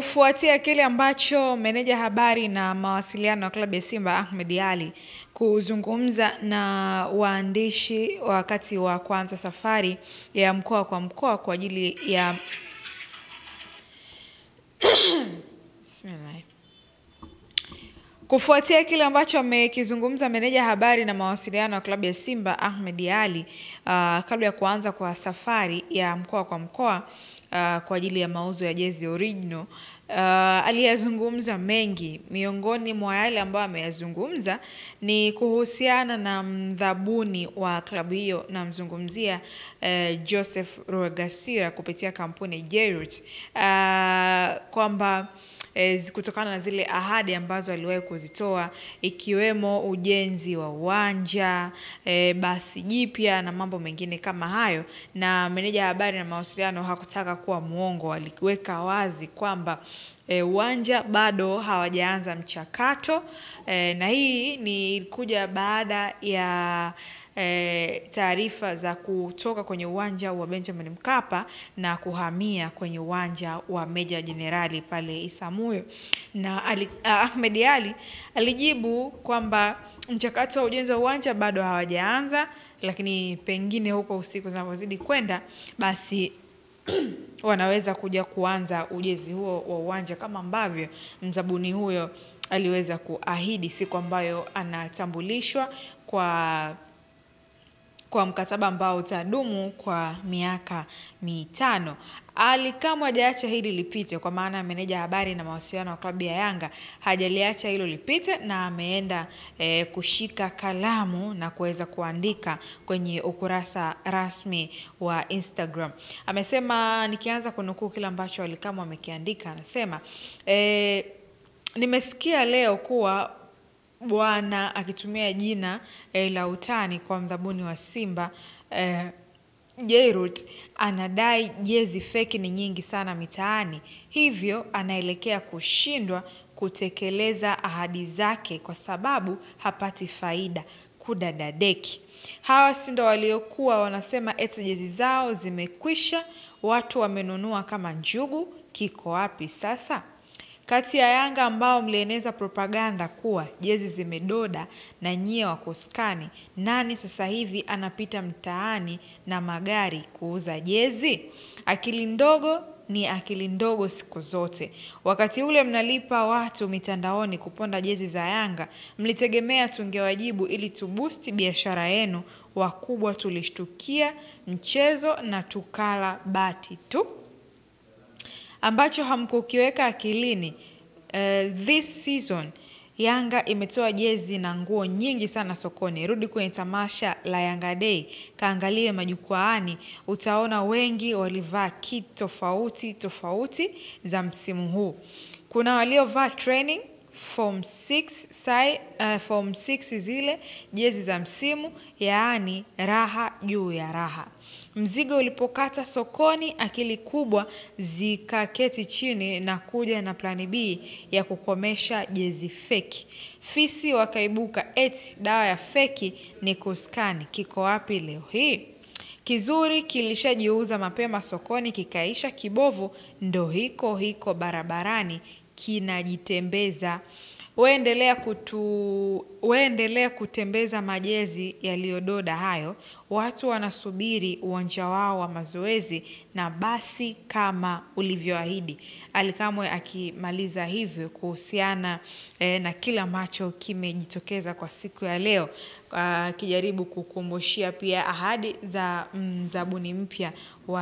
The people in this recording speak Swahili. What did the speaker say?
Kufuatia kile ambacho meneja habari na mawasiliano wa klabu ya Simba Ahmed Ally kuzungumza na waandishi wakati wa kuanza safari ya mkoa kwa mkoa kwa ajili ya Kufuatia kile ambacho amekizungumza meneja habari na mawasiliano wa klabu ya Simba Ahmed Ally kabla ya kuanza kwa safari ya mkoa kwa mkoa kwa ajili ya mauzo ya jezi original, aliyazungumza mengi. Miongoni mwa yale ambayo ameyazungumza ni kuhusiana na mdhabuni wa klabu hiyo, na mzungumzia Joseph Rwegasira kupitia kampuni Jairut, kwamba kutokana na zile ahadi ambazo aliwahi kuzitoa, ikiwemo ujenzi wa uwanja, basi jipya na mambo mengine kama hayo. Na meneja habari na mawasiliano hakutaka kuwa muongo, aliweka wazi kwamba uwanja bado hawajaanza mchakato, na hii ni kuja baada ya taarifa za kutoka kwenye uwanja wa Benjamin Mkapa na kuhamia kwenye uwanja wa Meja Jenerali pale Isamuhyo. Na Ahmed Ally alijibu kwamba mchakato wa ujenzi wa uwanja bado hawajaanza, lakini pengine huko usiku zinapozidi kwenda, basi wanaweza kuja kuanza ujenzi huo wa uwanja kama ambavyo mzabuni huyo aliweza kuahidi siku ambayo anatambulishwa kwa mkataba ambao utadumu kwa miaka 5. Ally kama hajaacha hili lipite, kwa maana meneja habari na mawasiliano wa klabu ya Yanga hajaliacha hilo lipite, na ameenda kushika kalamu na kuweza kuandika kwenye ukurasa rasmi wa Instagram. Amesema, nikianza kunukuu kile ambacho Ally kama amekiandika, anasema nimesikia leo kuwa bwana akitumia jina la utani kwa mdhabuni wa Simba Jairut anadai jezi feki ni nyingi sana mitaani, hivyo anaelekea kushindwa kutekeleza ahadi zake kwa sababu hapati faida. Kudadadeki. Hawa si ndio waliokuwa wanasema eti jezi zao zimekwisha, watu wamenunua kama njugu, kiko wapi sasa? Kati ya Yanga ambao mlieneza propaganda kuwa jezi zimedoda na nyie wako skani, nani sasa hivi anapita mtaani na magari kuuza jezi? Akili ndogo ni akili ndogo siku zote. Wakati ule mnalipa watu mitandaoni kuponda jezi za Yanga, mlitegemea tungewajibu ili tubusti biashara yenu. Wakubwa tulishtukia mchezo na tukala bati tu. Ambacho hamkukiweka akilini, this season Yanga imetoa jezi na nguo nyingi sana sokoni. Rudi kwenye tamasha la Yanga Day, kaangalie majukwaani, utaona wengi walivaa kit tofauti za msimu huu. Kuna waliovaa training form 6 zile jezi za msimu, yaani raha juu ya raha. Mzigo ulipokata sokoni, akili kubwa zikaketi chini na kuja na plani B ya kukomesha jezi feki. Fisi wakaibuka eti dawa ya feki ni kuskani, kiko wapi leo hii? Kizuri kilishajiuza mapema sokoni kikaisha, kibovu ndo hiko barabarani kinajitembeza. Waendelea kutembeza majezi yaliyododa hayo. Watu wanasubiri uwanja wao wa mazoezi, na basi kama ulivyoahidi. Ally Kamwe akimaliza hivyo kuhusiana na kila ambacho kimejitokeza kwa siku ya leo, akijaribu kukumbushia pia ahadi za mzabuni mpya wa